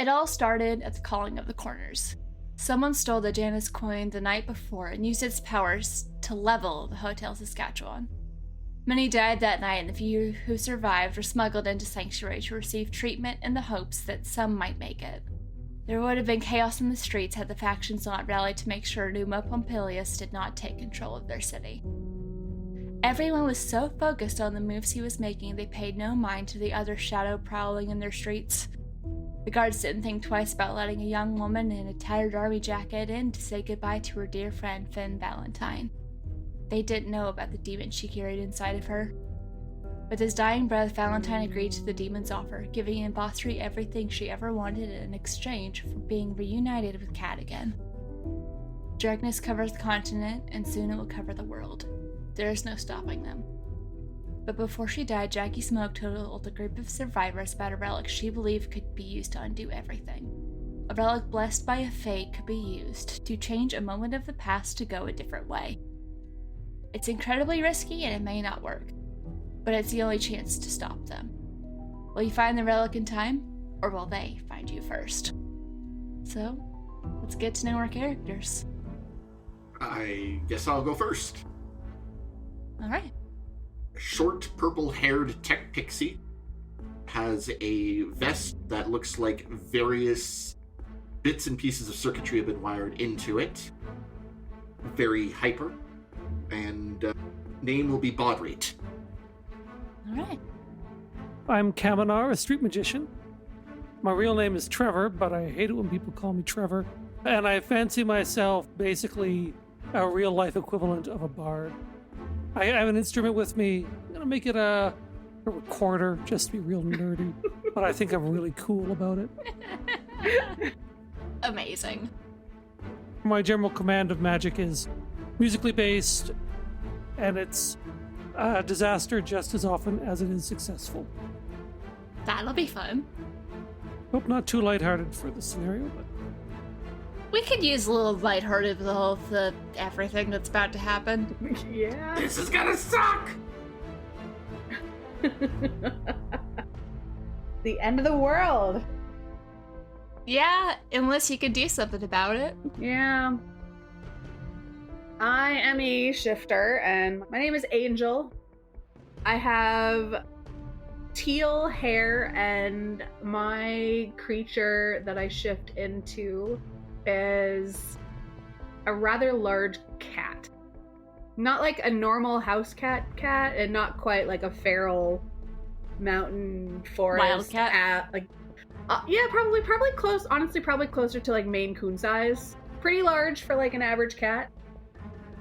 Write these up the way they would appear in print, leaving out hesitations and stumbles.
It all started at the calling of the corners. Someone stole the Janus coin the night before and used its powers to level the Hotel Saskatchewan. Many died that night, and the few who survived were smuggled into Sanctuary to receive treatment in the hopes that some might make it. There would have been chaos in the streets had the factions not rallied to make sure Numa Pompilius did not take control of their city. Everyone was so focused on the moves he was making they paid no mind to the other shadow prowling in their streets. The guards didn't think twice about letting a young woman in a tattered army jacket in to say goodbye to her dear friend Finn Valentine. They didn't know about the demon she carried inside of her. With his dying breath, Valentine agreed to the demon's offer, giving Imbothri everything she ever wanted in exchange for being reunited with Kat again. Darkness covers the continent, and soon it will cover the world. There is no stopping them. But before she died, Jackie Smoke told a group of survivors about a relic she believed could be used to undo everything. A relic blessed by a fate could be used to change a moment of the past to go a different way. It's incredibly risky and it may not work, but it's the only chance to stop them. Will you find the relic in time, or will they find you first? So, let's get to know our characters. I guess I'll go first. Alright. Short, purple-haired tech pixie has a vest that looks like various bits and pieces of circuitry have been wired into it. Very hyper. And name will be Baudrite. Alright. I'm Kaminar, a street magician. My real name is Trevor, but I hate it when people call me Trevor. And I fancy myself basically a real-life equivalent of a bard. I have an instrument with me. I'm going to make it a recorder, just to be real nerdy. But I think I'm really cool about it. Amazing. My general command of magic is musically based, and it's a disaster just as often as it is successful. That'll be fun. Hope not too lighthearted for the scenario, but... We could use a little lighthearted with all the everything that's about to happen. Yeah. This is gonna suck! The end of the world. Yeah, unless you could do something about it. Yeah. I am a shifter, and my name is Angel. I have teal hair, and my creature that I shift into is a rather large cat. Not like a normal house cat, and not quite like a feral mountain forest wildcat. Yeah, probably close. Honestly, probably closer to like Maine Coon size. Pretty large for like an average cat.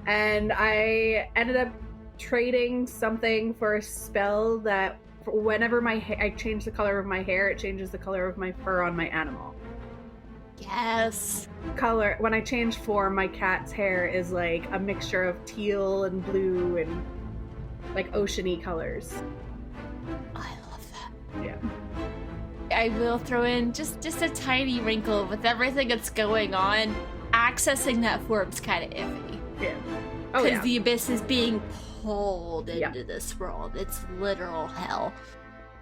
And I ended up trading something for a spell that whenever I change the color of my hair, it changes the color of my fur on my animal. Yes. Color, when I change form, my cat's hair is like a mixture of teal and blue and like oceany colors. I love that. Yeah. I will throw in just a tiny wrinkle with everything that's going on. Accessing that form's kind of iffy. Yeah. Oh, Because yeah. the abyss is being pulled into this world. It's literal hell.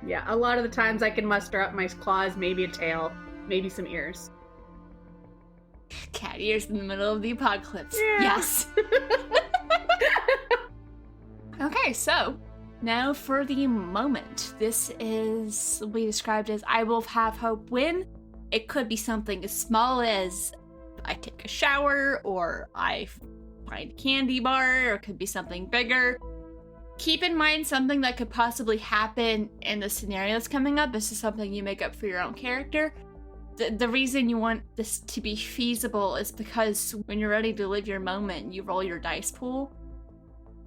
Yeah, a lot of the times I can muster up my claws, maybe a tail, maybe some ears. Cat ears in the middle of the apocalypse. Yeah. Yes. Okay, so now for the moment. This is we described as I will have hope win. It could be something as small as I take a shower or I find a candy bar, or it could be something bigger. Keep in mind something that could possibly happen in the scenario that's coming up. This is something you make up for your own character. The reason you want this to be feasible is because when you're ready to live your moment, you roll your dice pool.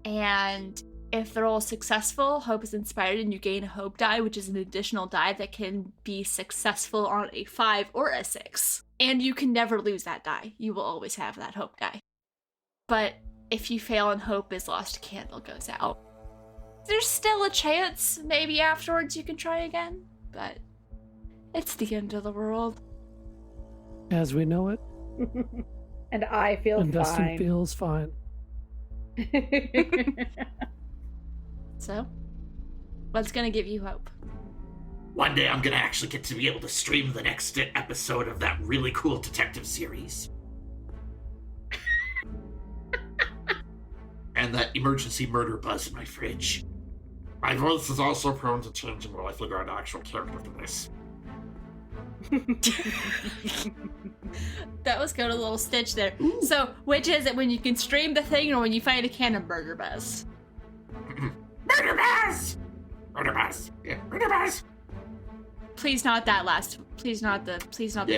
And if the roll is successful, hope is inspired and you gain a hope die, which is an additional die that can be successful on a 5 or a 6. And you can never lose that die. You will always have that hope die. But if you fail and hope is lost, a candle goes out. There's still a chance maybe afterwards you can try again, but it's the end of the world. As we know it. And I feel and fine. Dustin feels fine. So, what's gonna give you hope? One day I'm gonna actually get to be able to stream the next episode of that really cool detective series. And that emergency murder buzz in my fridge. My voice is also prone to changing while I figure out an actual character for this. That was good, a little stitch there. Ooh. So, which is it, when you can stream the thing or when you find a can of murder buzz? Murder buzz! Murder buzz! Yeah, murder buzz! Please not that last. Please not the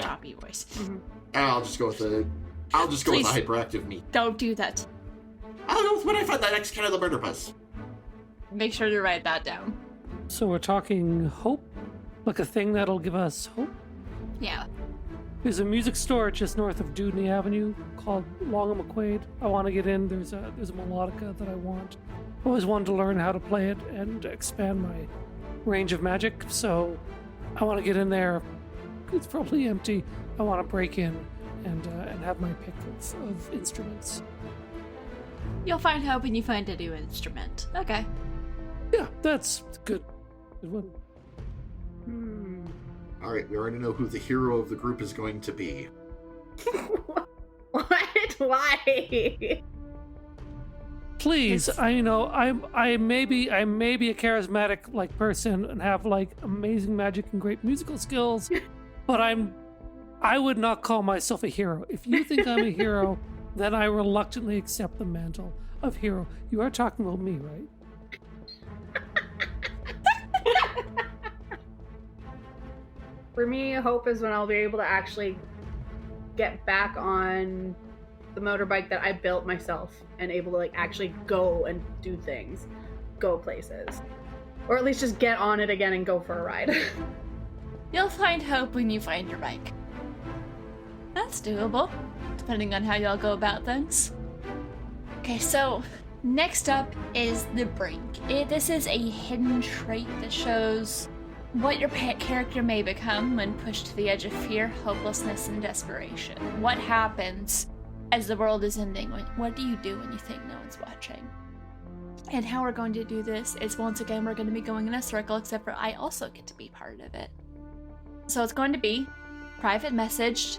choppy voice. Mm-hmm. I'll just go with the hyperactive me. Don't do that. I'll go with when I find that next can of the murder buzz. Make sure to write that down. So we're talking hope? Like a thing that'll give us hope? Yeah. There's a music store just north of Dudney Avenue called Long and McQuaid. I want to get in. There's a melodica that I want. I always wanted to learn how to play it and expand my range of magic, so I want to get in there. It's probably empty. I want to break in and have my pick of instruments. You'll find hope when you find a new instrument. Okay. Yeah, that's good. Good one. All right, we already know who the hero of the group is going to be. What? Why? Please, I may be a charismatic like person and have like amazing magic and great musical skills, but I would not call myself a hero. If you think I'm a hero, then I reluctantly accept the mantle of hero. You are talking about me, right? For me, hope is when I'll be able to actually get back on the motorbike that I built myself and able to like actually go and do things, go places, or at least just get on it again and go for a ride. You'll find hope when you find your bike. That's doable, depending on how y'all go about things. Okay, so next up is the brink. This is a hidden trait that shows what your character may become when pushed to the edge of fear, hopelessness, and desperation. What happens as the world is ending? What do you do when you think no one's watching? And how we're going to do this is, once again, we're going to be going in a circle, except for I also get to be part of it. So it's going to be private messaged.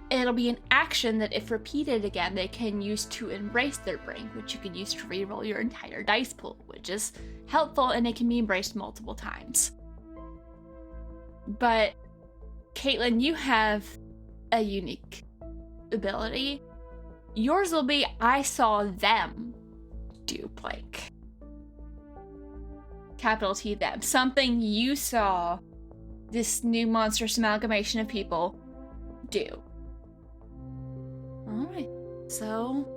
It'll be an action that, if repeated again, they can use to embrace their brink, which you can use to reroll your entire dice pool, which is helpful, and it can be embraced multiple times. But, Caitlin, you have a unique ability. Yours will be, I saw them do blank. Capital T them. Something you saw this new monstrous amalgamation of people do. Alright, so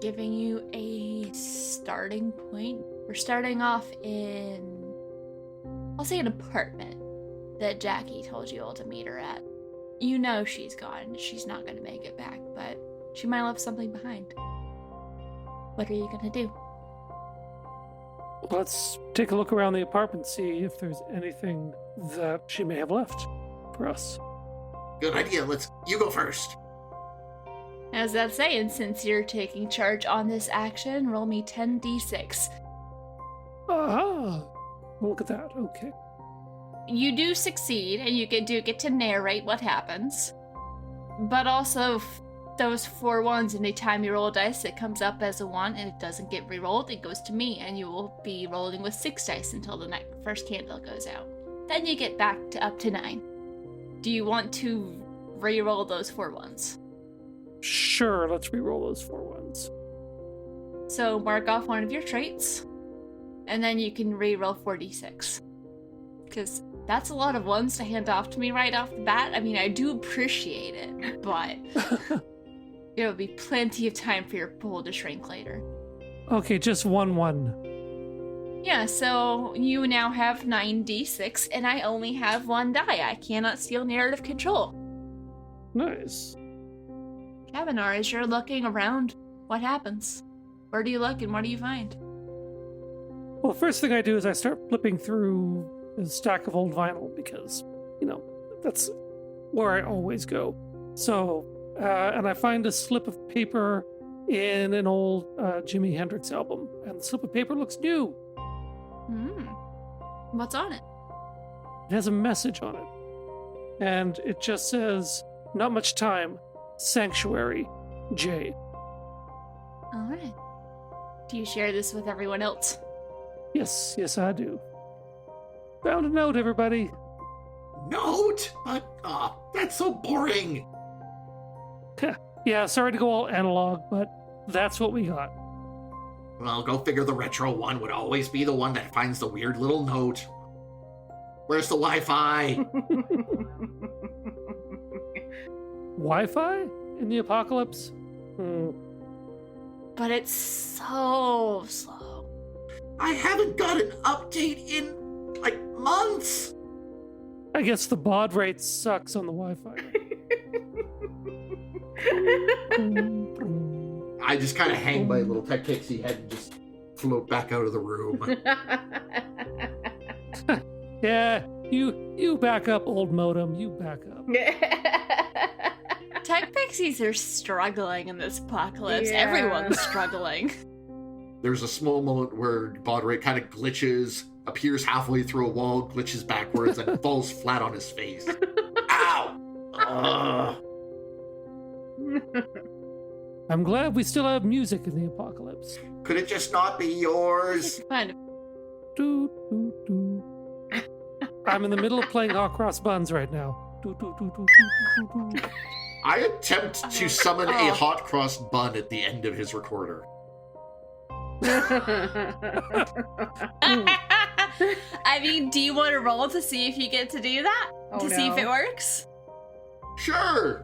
giving you a starting point. We're starting off in, I'll say, an apartment that Jackie told you all to meet her at. You know she's gone. She's not going to make it back, but she might have left something behind. What are you going to do? Let's take a look around the apartment, see if there's anything that she may have left for us. Good idea. You go first. As that's saying, since you're taking charge on this action, roll me 10d6. Aha! Look at that. Okay. You do succeed, and you get to narrate what happens. But also, those 4 ones, anytime you roll a dice, it comes up as a 1, and it doesn't get re-rolled, it goes to me, and you will be rolling with 6 dice until the first candle goes out. Then you get back to up to 9. Do you want to re-roll those 4 ones? Sure, let's re-roll those 4 ones. So mark off one of your traits, and then you can re-roll 4d6. Because that's a lot of ones to hand off to me right off the bat. I mean, I do appreciate it, but there will be plenty of time for your pool to shrink later. Okay, just 1. Yeah, so you now have 9d6, and I only have 1 die. I cannot steal narrative control. Nice. Kavanar, as you're looking around, what happens? Where do you look and what do you find? Well, first thing I do is I start flipping through a stack of old vinyl because, that's where I always go. So, and I find a slip of paper in an old Jimi Hendrix album, and the slip of paper looks new. What's on it? It has a message on it. And it just says, "Not much time. Sanctuary. J." All right. Do you share this with everyone else? Yes, I do. Found a note, everybody. Note? But, that's so boring. Yeah, sorry to go all analog, but that's what we got. Well, go figure the retro one would always be the one that finds the weird little note. Where's the Wi-Fi? Wi-Fi in the apocalypse? But it's so slow. I haven't got an update in, like, months. I guess the baud rate sucks on the Wi-Fi. I just kind of hang my little tech pixie head and just float back out of the room. Yeah, you back up, old modem. You back up. Tech pixies are struggling in this apocalypse. Yeah. Everyone's struggling. There's a small moment where baud rate kind of glitches, appears halfway through a wall, glitches backwards, and falls flat on his face. Ow! Ugh. I'm glad we still have music in the apocalypse. Could it just not be yours? Kind of. Doo, doo, doo. I'm in the middle of playing Hot Cross Buns right now. Doo, doo, doo, doo, doo, doo, doo. I attempt to summon a hot cross bun at the end of his recorder. I mean, do you want to roll to see if you get to do that? See if it works? Sure!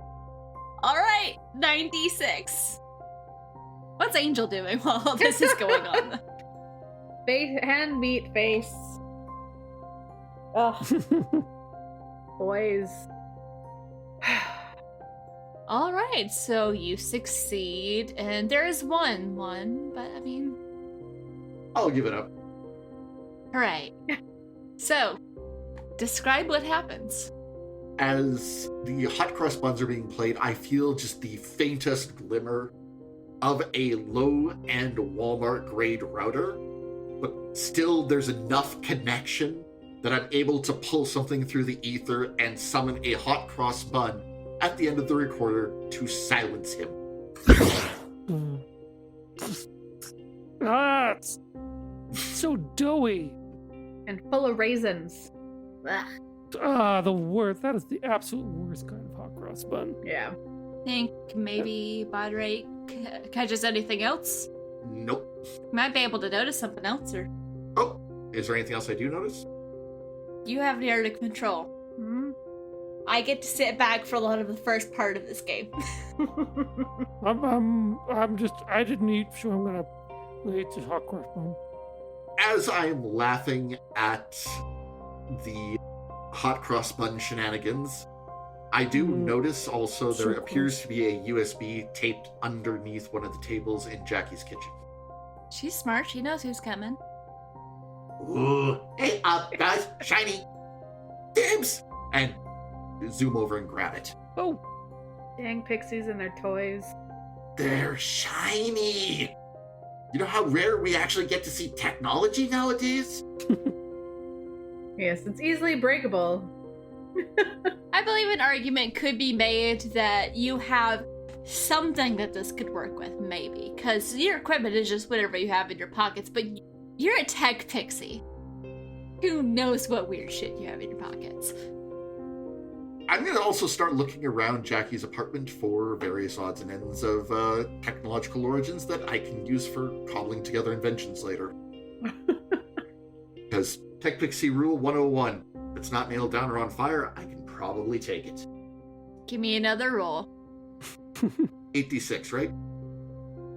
All right, 96. What's Angel doing while all this is going on? Hand meat face. Ugh. Boys. All right, so you succeed, and there is one, but I mean, I'll give it up. all right. So, describe what happens. As the hot cross buns are being played, I feel just the faintest glimmer of a low-end Walmart grade router, but still there's enough connection that I'm able to pull something through the ether and summon a hot cross bun at the end of the recorder to silence him. It's so doughy. And full of raisins. Ugh. The worst. That is the absolute worst kind of hot cross bun. Yeah. Think maybe baud rate catches anything else? Nope. Might be able to notice something else, or Oh, is there anything else I do notice? you have the art of control. Hmm? I get to sit back for a lot of the first part of this game. I didn't eat, so I'm gonna eat this hot cross bun. As I'm laughing at the hot cross bun shenanigans, I do notice also So there cool. appears to be a USB taped underneath one of the tables in Jackie's kitchen. She's smart. She knows who's coming. Ooh, hey, guys, shiny, dibs, and zoom over and grab it. Oh, Dang pixies and their toys. They're shiny. You know how rare we actually get to see technology nowadays? Yes, it's easily breakable. I believe an argument could be made that you have something that this could work with, maybe. Because your equipment is just whatever you have in your pockets, but you're a tech pixie. Who knows what weird shit you have in your pockets? I'm going to also start looking around Jackie's apartment for various odds and ends of technological origins that I can use for cobbling together inventions later. Because Tech Pixie Rule 101, if it's not nailed down or on fire, I can probably take it. Give me another roll. 86, right?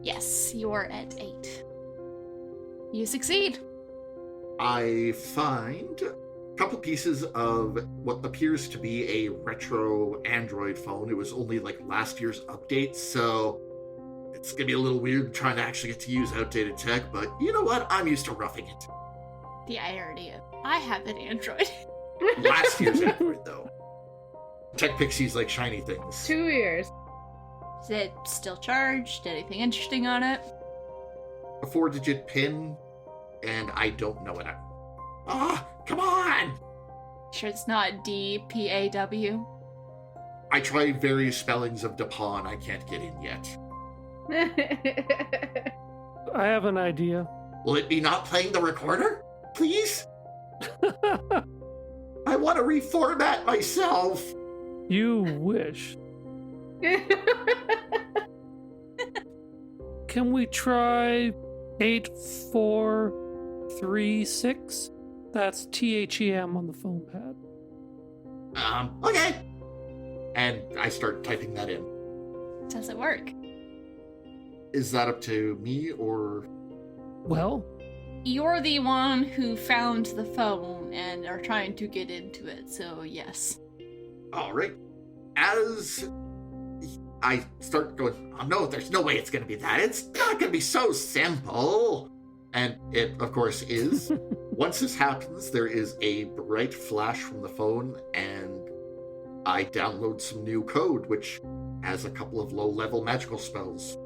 Yes, you're at 8. You succeed. I find a couple pieces of what appears to be a retro Android phone. It was only like last year's update, so it's going to be a little weird trying to actually get to use outdated tech, but you know what? I'm used to roughing it. The irony of I have an Android. Last year's Android, though. Tech Pixies like shiny things. 2 years. Is it still charged? Anything interesting on it? A 4-digit PIN, and I don't know it. Ah, come on! Sure it's not DPAW? I tried various spellings of Dapon. I can't get in yet. I have an idea. Will it be not playing the recorder? Please? I want to reformat myself. You wish. Can we try 8436? That's THEM on the phone pad. Okay. And I start typing that in. Does it work? Is that up to me or... Well, You're the one who found the phone and are trying to get into it, so yes. All right. As I start going, oh no, there's no way it's going to be that. It's not going to be so simple. And it, of course, is. Once this happens, there is a bright flash from the phone, and I download some new code, which has a couple of low-level magical spells.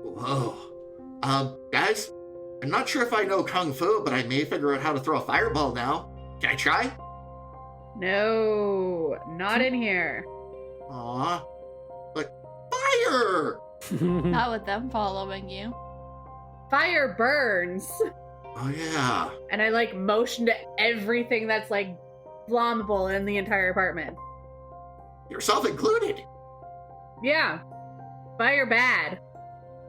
Whoa. Guys, I'm not sure if I know Kung Fu, but I may figure out how to throw a fireball now. Can I try? No, not in here. Aw. But fire! Not with them following you. Fire burns. Oh, yeah. And I like motion to everything that's like flammable in the entire apartment. Yourself included. Yeah. Fire bad.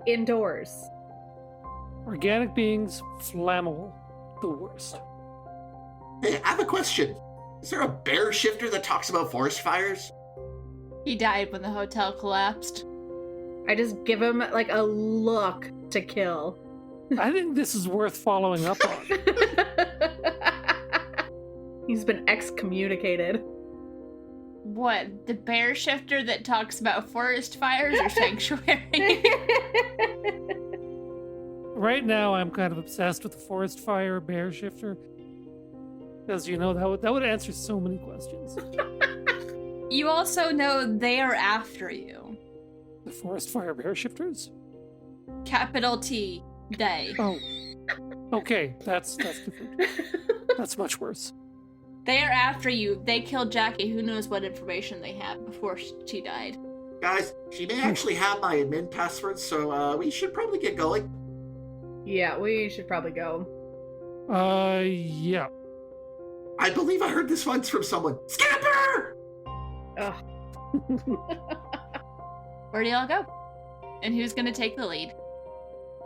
Indoors. organic beings, flammable, the worst. Hey, I have a question. Is there a bear shifter that talks about forest fires? He died when the hotel collapsed. I just give him like a look to kill. I think this is worth following up on. He's been excommunicated. What, the bear shifter that talks about forest fires or sanctuary? Right now, I'm kind of obsessed with the forest fire bear shifter. Because, you know, that would answer so many questions. You also know they are after you. The forest fire bear shifters? Capital T, they. Oh. Okay, that's different. That's much worse. They are after you. They killed Jackie. Who knows what information they had before she died. Guys, she may actually have my admin password, so we should probably get going. Yeah, we should probably go. Yeah. I believe I heard this once from someone. Scamper! Ugh. Where do y'all go? And who's gonna take the lead?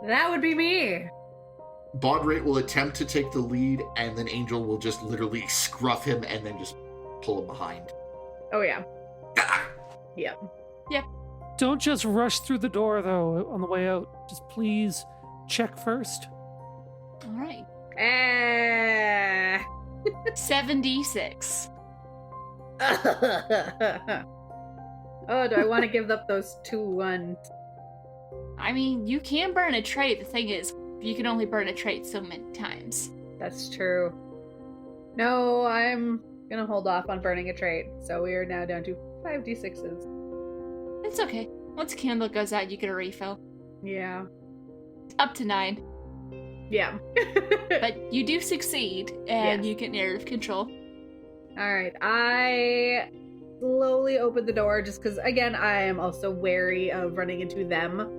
That would be me. Baudrate will attempt to take the lead, and then Angel will just literally scruff him and then just pull him behind. Oh, yeah. Ah! Yeah. Don't just rush through the door, though, on the way out. Just please check first. All right. 76. Oh, do I want to give up those 2 ones? I mean, you can burn a trait. The thing is, you can only burn a trait so many times. That's true. No, I'm gonna hold off on burning a trait. So we are now down to 5d6s. It's okay. Once a candle goes out, you get a refill. Yeah. Up to 9. Yeah. But you do succeed, and Yes. you get narrative control. Alright, I slowly open the door just because, again, I am also wary of running into them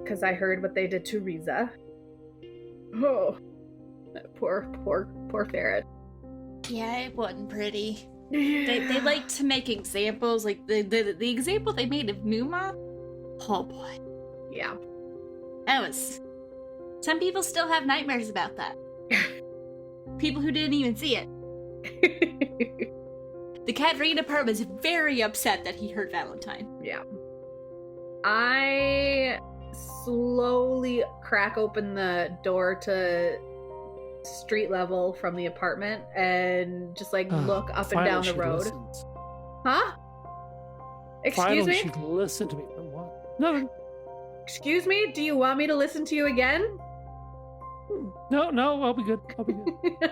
because I heard what they did to Riza. Oh, that poor ferret. Yeah, it wasn't pretty. They like to make examples, like the example they made of Numa. Oh boy. Yeah. That was... Some people still have nightmares about that. People who didn't even see it. The Katarina part was very upset that he hurt Valentine. Yeah. I slowly crack open the door to street level from the apartment and just like look up and down the road. Listens. Huh? Excuse Finally, me? she'd listen to me for one. Nothing. Excuse me? Do you want me to listen to you again? No, I'll be good. I'll be good.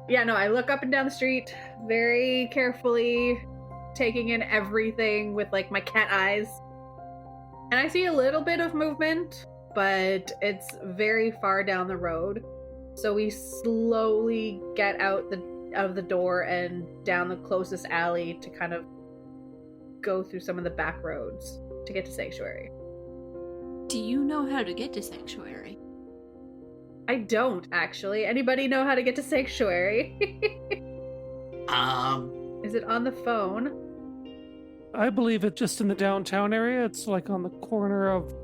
Yeah, no, I look up and down the street very carefully, taking in everything with like my cat eyes. And I see a little bit of movement, but it's very far down the road. So we slowly get out of the door and down the closest alley to kind of go through some of the back roads to get to Sanctuary. Do you know how to get to Sanctuary? I don't, actually. Anybody know how to get to Sanctuary? Is it on the phone? I believe it's just in the downtown area. It's like on the corner of,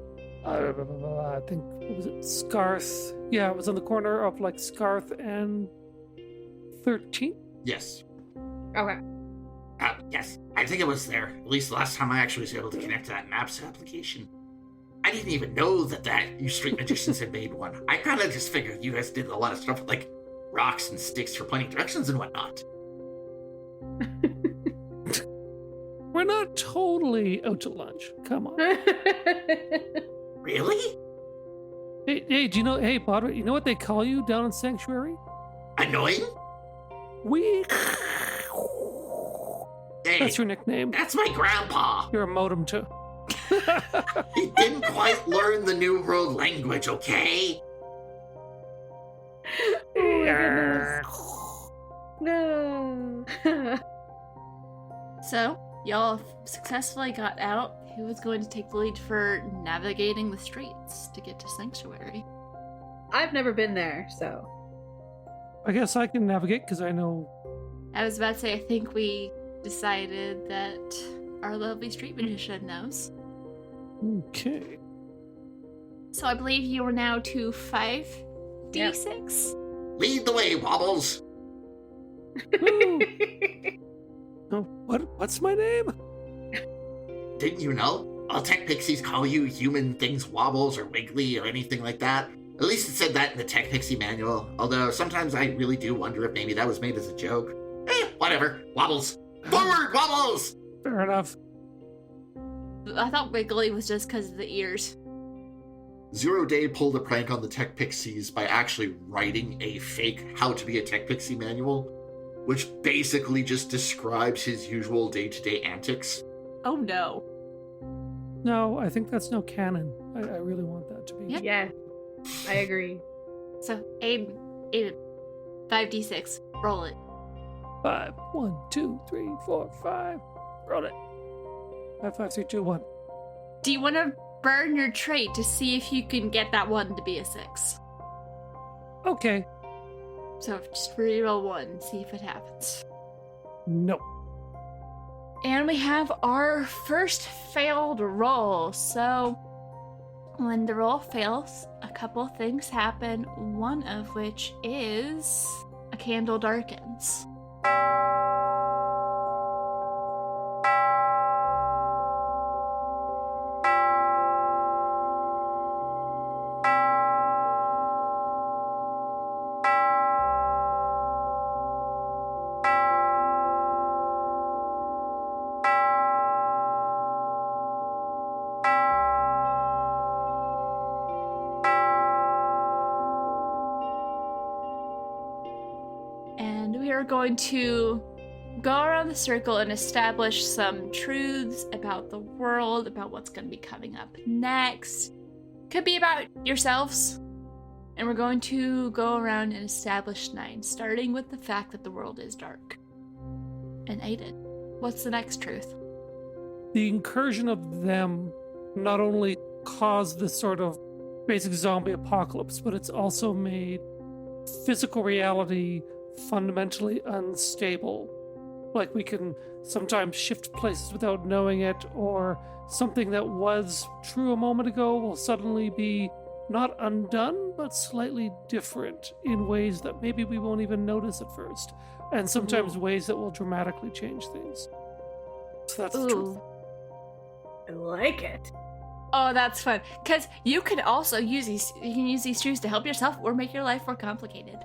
I think, was it Scarth? Yeah, it was on the corner of like Scarth and 13th. Yes. Okay. Yes, I think it was there. At least the last time I actually was able to connect to that Maps application. I didn't even know that you street magicians had made one. I kind of just figured you guys did a lot of stuff with, like, rocks and sticks for pointing directions and whatnot. We're not totally out to lunch. Come on. Really? Hey, do you know, hey, Bodwin, you know what they call you down in Sanctuary? Annoying? We. Hey, That's your nickname. that's my grandpa. You're a modem too. He didn't quite learn the New World language, okay? No. So, y'all successfully got out. Who was going to take the lead for navigating the streets to get to Sanctuary? I've never been there, so. I guess I can navigate because I know. I was about to say, I think we decided that our lovely street magician knows. Okay. So I believe you are now to 5d6. Lead the way, Wobbles. Ooh. Oh, what's my name? Didn't you know? All tech pixies call you human things Wobbles or Wiggly or anything like that. At least it said that in the Tech Pixie manual. Although sometimes I really do wonder if maybe that was made as a joke. Whatever. Wobbles. Forward, Wobbles! Fair enough. I thought Wiggly was just because of the ears. Zero Day pulled a prank on the Tech Pixies by actually writing a fake How to Be a Tech Pixie manual, which basically just describes his usual day-to-day antics. Oh no. No, I think that's no canon. I really want that to be. Yep. Yeah, I agree. So, Aiden, 5d6. Roll it. 5, 1, 2, 3, 4, 5. Roll it. 5, 4, 3, 2, 1. Do you want to burn your trait to see if you can get that one to be a 6? Okay. So just reroll 1 and see if it happens. No. And we have our first failed roll. So when the roll fails, a couple things happen, one of which is a candle darkens. We're going to go around the circle and establish some truths about the world, about what's going to be coming up next. Could be about yourselves. And we're going to go around and establish 9, starting with the fact that the world is dark. And Aiden, what's the next truth? The incursion of them not only caused this sort of basic zombie apocalypse, but it's also made physical reality fundamentally unstable. Like we can sometimes shift places without knowing it, or something that was true a moment ago will suddenly be not undone, but slightly different in ways that maybe we won't even notice at first, and sometimes ways that will dramatically change things. So that's the truth. I like it. Oh, that's fun. Because you can also use these truths to help yourself or make your life more complicated.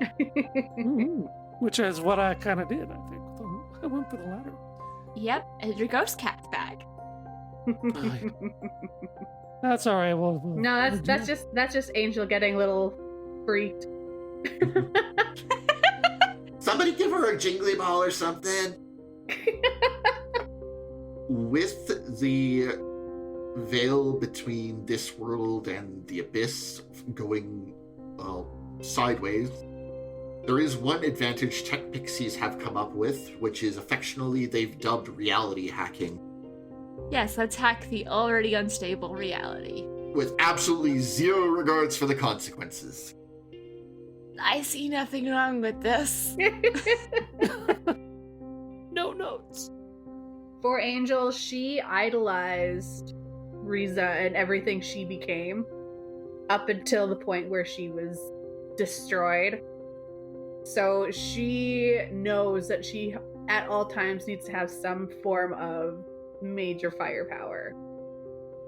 Which is what I kind of did, I think. I went for the latter. Yep, and your ghost cat's back. That's all right. No, that's just Angel getting a little freaked. Somebody give her a jingly ball or something. With the veil between this world and the abyss going sideways, There is one advantage tech pixies have come up with, which is affectionately they've dubbed reality hacking, Yes, let's hack the already unstable reality. with absolutely zero regards for the consequences. I see nothing wrong with this. No notes. For Angel, she idolized Riza and everything she became up until the point where she was destroyed. So she knows that she at all times needs to have some form of major firepower.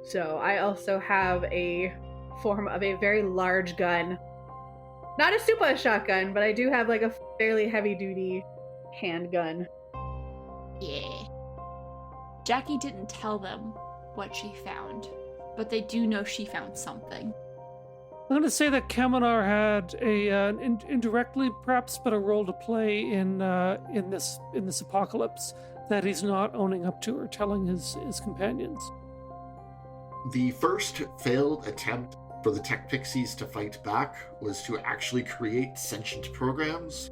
So I also have a form of a very large gun. Not a super shotgun, but I do have like a fairly heavy duty handgun. Yeah. Jackie didn't tell them what she found, but they do know she found something. I'm going to say that Kaminar had indirectly, perhaps, but a role to play in this apocalypse that he's not owning up to or telling his companions. The first failed attempt for the tech pixies to fight back was to actually create sentient programs.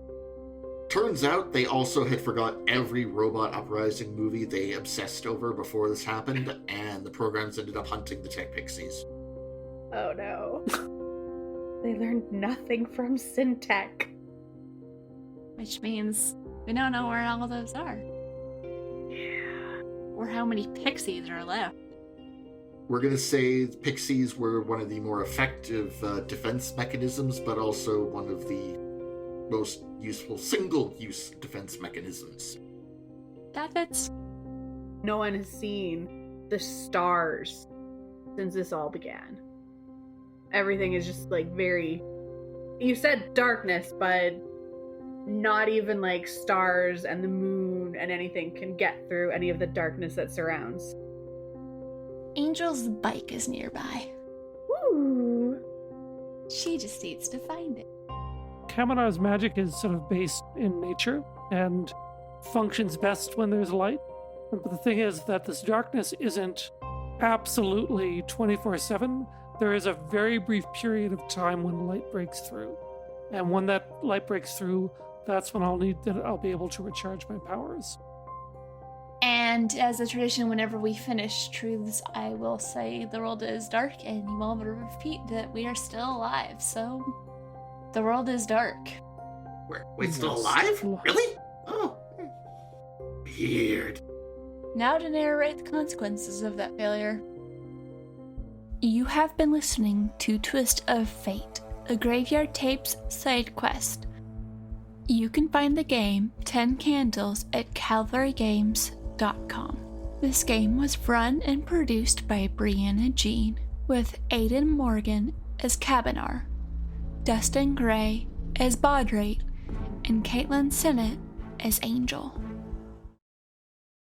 Turns out they also had forgot every robot uprising movie they obsessed over before this happened, and the programs ended up hunting the tech pixies. Oh no. They learned nothing from Syntech. Which means we don't know where all of those are. Yeah. Or how many pixies are left. We're going to say the pixies were one of the more effective defense mechanisms, but also one of the most useful single-use defense mechanisms. That fits. No one has seen the stars since this all began. Everything is just like very... You said darkness, but not even like stars and the moon and anything can get through any of the darkness that surrounds. Angel's bike is nearby. Woo! She just needs to find it. Kaminar's magic is sort of based in nature and functions best when there's light. But the thing is that this darkness isn't absolutely 24/7. There is a very brief period of time when light breaks through. And when that light breaks through, that's when I'll be able to recharge my powers. And as a tradition, whenever we finish truths, I will say the world is dark, and you all will repeat that we are still alive. So, the world is dark. Wait, still Yes. alive? Really? Oh. Weird. Now to narrate the consequences of that failure. You have been listening to Twist of Fate, a Graveyard Tapes side quest. You can find the game 10 Candles at calvarygames.com. This game was run and produced by Brianna Jean, with Aidan Morgan as Kaminar, Dustin Gray as Baudrate, and Caitlin Sinnott as Angel.